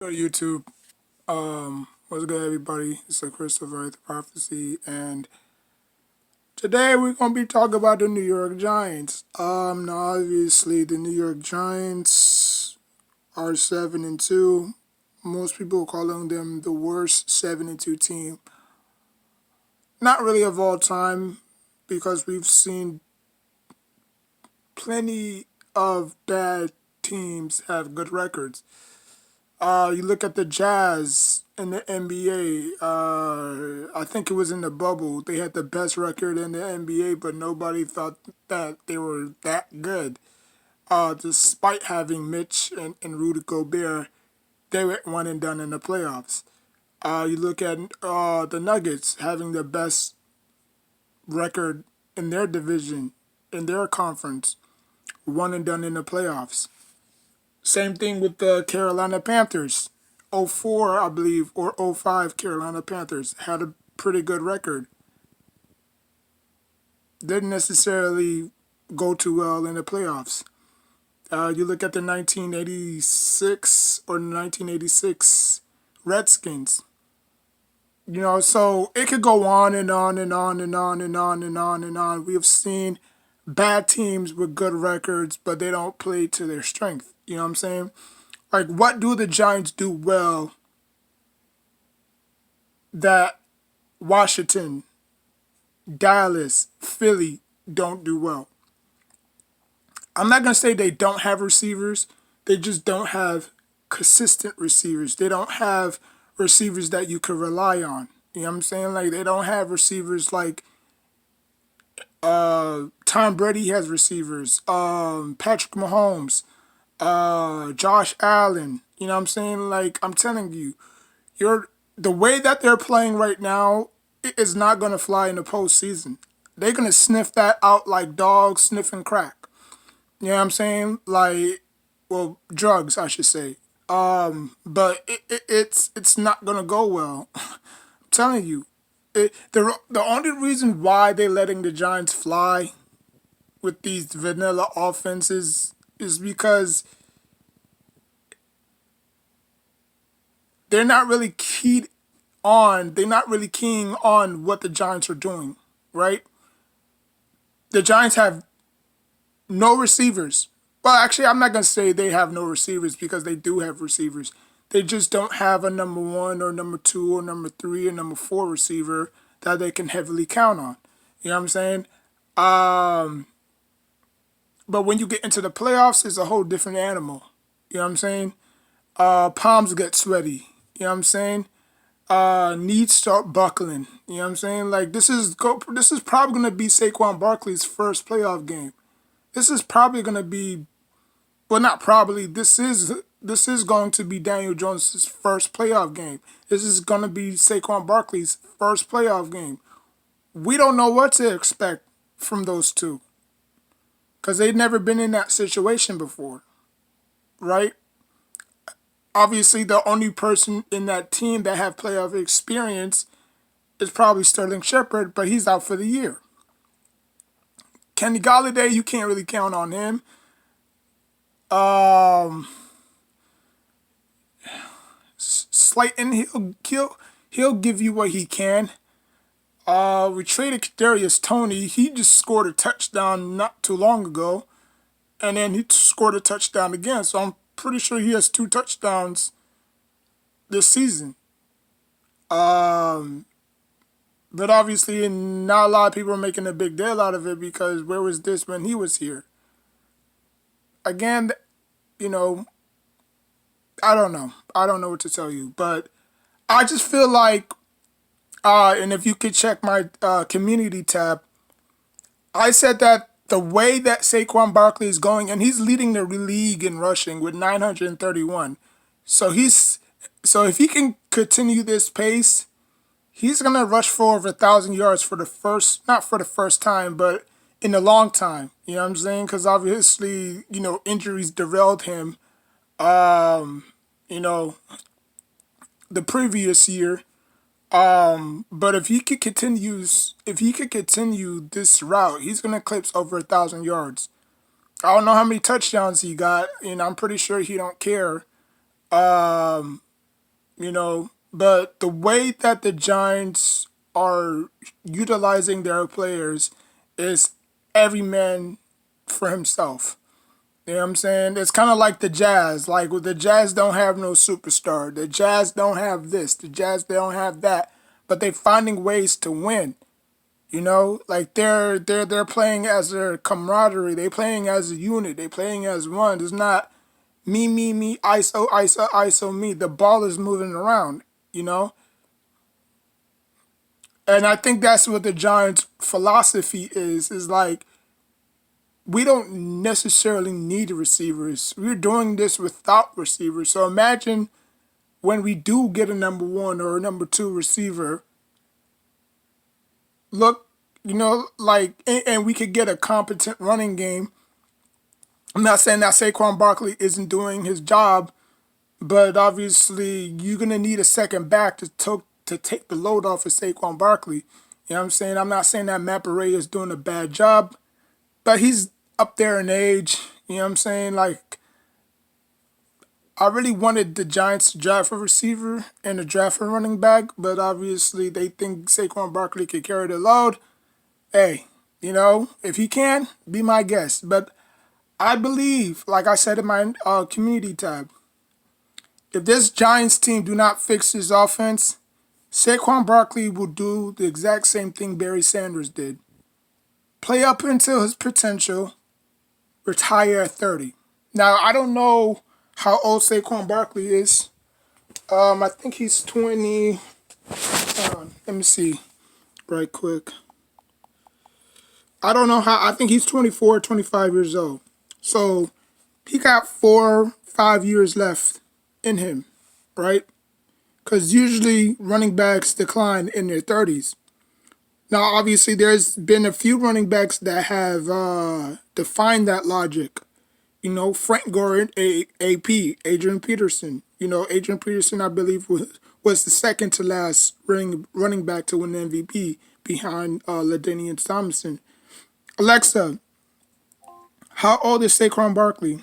Go to YouTube. What's good, everybody? It's a Christopher the Prophecy, and today we're gonna be talking about the New York Giants. Now obviously the New York Giants are 7-2. Most people are calling them the worst 7-2 team. Not really of all time, because we've seen plenty of bad teams have good records. You look at the Jazz in the NBA. I think it was in the bubble. They had the best record in the NBA, but nobody thought that they were that good. Despite having Mitch and Rudy Gobert, they went one and done in the playoffs. You look at the Nuggets having the best record in their division, in their conference, one and done in the playoffs. Same thing with the Carolina Panthers. '04, I believe, or '05 Carolina Panthers had a pretty good record. Didn't necessarily go too well in the playoffs. You look at the 1986 or 1986 Redskins. So it could go on and on and on and on and on and on and on. We have seen bad teams with good records, but they don't play to their strength. You know what I'm saying? Like, what do the Giants do well that Washington, Dallas, Philly don't do well? I'm not going to say they don't have receivers. They just don't have consistent receivers. They don't have receivers that you could rely on. You know what I'm saying? Like, they don't have receivers like Tom Brady has receivers. Patrick Mahomes, Josh Allen. You know what I'm saying? Like, I'm telling you, the way that they're playing right now is not going to fly in the postseason. They're going to sniff that out like dogs sniffing crack. You know what I'm saying? Like, well, drugs, I should say. But it's not going to go well. I'm telling you. The only reason why they're letting the Giants fly with these vanilla offenses is because they're not really they're not really keying on what the Giants are doing, right? The Giants have no receivers. Well, actually, I'm not going to say they have no receivers because they do have receivers. They just don't have a number one or number two or number three or number four receiver that they can heavily count on. You know what I'm saying? Um, but when you get into the playoffs, it's a whole different animal. You know what I'm saying? Palms get sweaty. You know what I'm saying? Knees start buckling. You know what I'm saying? Like, this is probably gonna be Saquon Barkley's first playoff game. This is probably gonna be, well, not probably. This is going to be Daniel Jones' first playoff game. This is gonna be Saquon Barkley's first playoff game. We don't know what to expect from those two because they've never been in that situation before, right? Obviously, the only person in that team that have playoff experience is probably Sterling Shepard, but he's out for the year. Kenny Galladay, you can't really count on him. Um, Slayton, he'll give you what he can. We traded Kadarius Toney. He just scored a touchdown not too long ago, and then he scored a touchdown again. So I'm pretty sure he has two touchdowns this season. Um, but obviously, not a lot of people are making a big deal out of it because where was this when he was here? Again, you know, I don't know. I don't know what to tell you, but I just feel like, and if you could check my community tab, I said that the way that Saquon Barkley is going, and he's leading the league in rushing with 931. So so if he can continue this pace, he's gonna rush for over 1,000 yards for the first, not for the first time, but in a long time. You know what I'm saying? Because obviously, injuries derailed him. You know, the previous year. But if he could continue this route, he's gonna eclipse over 1,000 yards. I don't know how many touchdowns he got, and I'm pretty sure he don't care. But the way that the Giants are utilizing their players is every man for himself. You know what I'm saying? It's kind of like the Jazz. Like the Jazz don't have no superstar. The Jazz don't have this. The Jazz they don't have that. But they finding ways to win. Like they're playing as their camaraderie. They playing as a unit. They playing as one. It's not me, ISO, me. The ball is moving around, you know? And I think that's what the Giants' philosophy is like, we don't necessarily need receivers. We're doing this without receivers. So imagine when we do get a number one or a number two receiver, look, and we could get a competent running game. I'm not saying that Saquon Barkley isn't doing his job, but obviously, you're gonna need a second back to take the load off of Saquon Barkley. You know what I'm saying? I'm not saying that Matt Beretta is doing a bad job, but he's up there in age. You know what I'm saying? Like, I really wanted the Giants to draft a receiver and to draft a running back, but obviously they think Saquon Barkley could carry the load. Hey, if he can, be my guest. But I believe, like I said in my community tab, if this Giants team do not fix this offense, Saquon Barkley will do the exact same thing Barry Sanders did. Play up until his potential, retire at 30. Now, I don't know how old Saquon Barkley is. I think he's 20. Let me see right quick. I don't know how. I think he's 24, 25 years old. So he got 4, 5 years left in him, right? Because usually running backs decline in their 30s. Now, obviously, there's been a few running backs that have defined that logic. Frank Gore, AP, Adrian Peterson. Adrian Peterson, I believe, was the second to last running back to win the MVP behind LaDainian Tomlinson. Alexa, how old is Saquon Barkley?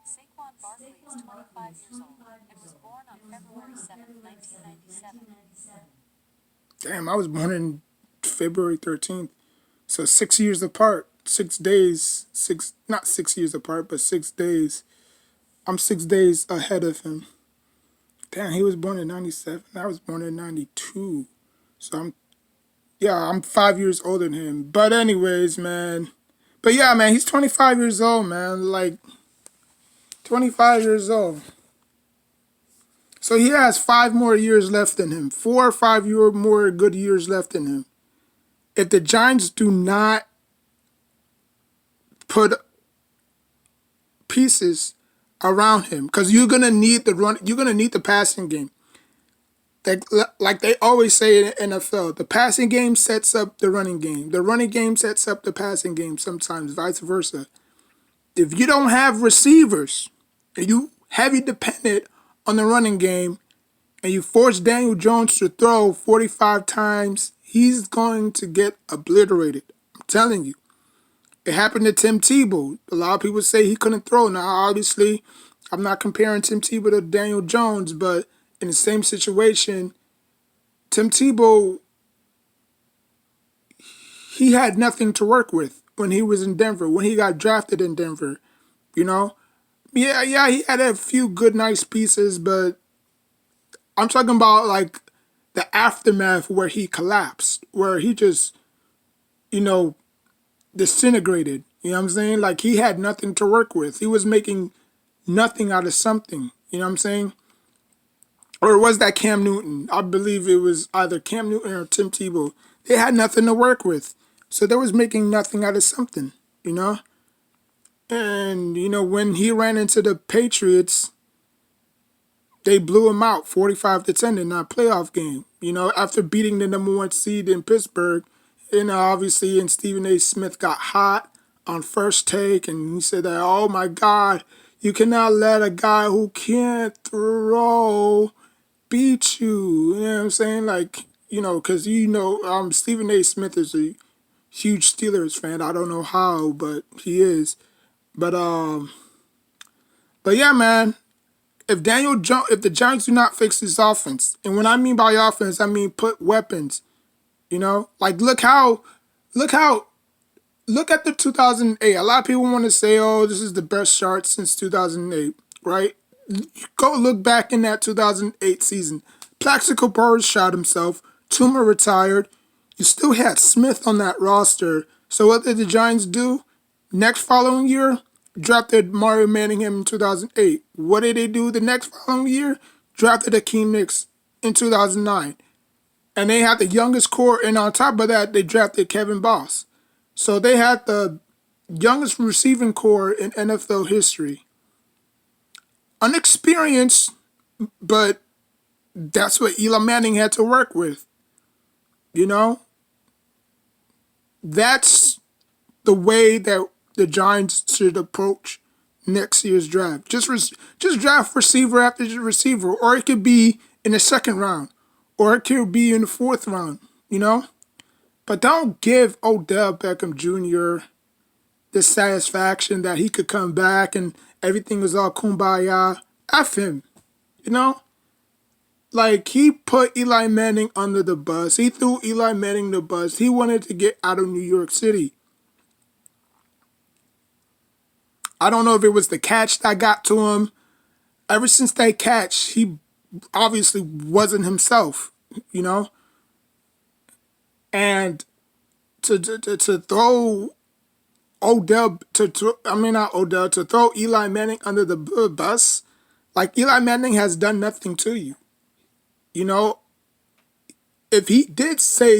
Saquon Barkley is 25 years old and was born on February 7, 1997. Damn, I was born in February 13th. So 6 years apart, 6 days, not 6 years apart, but 6 days. I'm 6 days ahead of him. Damn, he was born in 97. I was born in 92. So I'm 5 years older than him. But anyways, man. But yeah, man, he's 25 years old, man. Like, 25 years old. So he has 5 more years left in him. 4 or 5 more good years left in him. If the Giants do not put pieces around him, because you're gonna need the run, you're gonna need the passing game. Like they always say in the NFL, the passing game sets up the running game. The running game sets up the passing game. Sometimes vice versa. If you don't have receivers and you heavy dependent on the running game, and you force Daniel Jones to throw 45 times, he's going to get obliterated. I'm telling you. It happened to Tim Tebow. A lot of people say he couldn't throw. Now, obviously, I'm not comparing Tim Tebow to Daniel Jones, but in the same situation, Tim Tebow, he had nothing to work with when he was in Denver, when he got drafted in Denver, you know? Yeah, he had a few good, nice pieces, but I'm talking about, like, the aftermath where he collapsed, where he just, disintegrated. You know what I'm saying? Like, he had nothing to work with. He was making nothing out of something. You know what I'm saying? Or was that Cam Newton? I believe it was either Cam Newton or Tim Tebow. They had nothing to work with. So they was making nothing out of something, you know? And, when he ran into the Patriots, they blew him out 45-10 in that playoff game. After beating the number one seed in Pittsburgh, obviously, and Stephen A. Smith got hot on First Take, and he said that, oh my God, you cannot let a guy who can't throw beat you. You know what I'm saying? Like, because Stephen A. Smith is a huge Steelers fan. I don't know how, but he is. But yeah, man. if the Giants do not fix this offense, and when I mean by offense, I mean put weapons. Like look how look at the 2008. A lot of people want to say, "Oh, this is the best start since 2008," right? Go look back in that 2008 season. Plaxico Burress shot himself. Toomer retired. You still had Smith on that roster. So what did the Giants do? Next following year, drafted Mario Manningham in 2008. What did they do the next following year? Drafted Akeem Nicks in 2009. And they had the youngest core, and on top of that, they drafted Kevin Boss. So they had the youngest receiving core in NFL history. Unexperienced, but that's what Eli Manning had to work with. You know, that's the way that the Giants should approach next year's draft. Just draft receiver after receiver, or it could be in the second round, or it could be in the fourth round. You know, but don't give Odell Beckham Jr. the satisfaction that he could come back and everything was all kumbaya. F him, you know. Like, he put Eli Manning under the bus. He threw Eli Manning the bus. He wanted to get out of New York City. I don't know if it was the catch that got to him. Ever since that catch, he obviously wasn't himself, you know? And to throw Odell, not Odell, to throw Eli Manning under the bus, like, Eli Manning has done nothing to you. You know, if he did say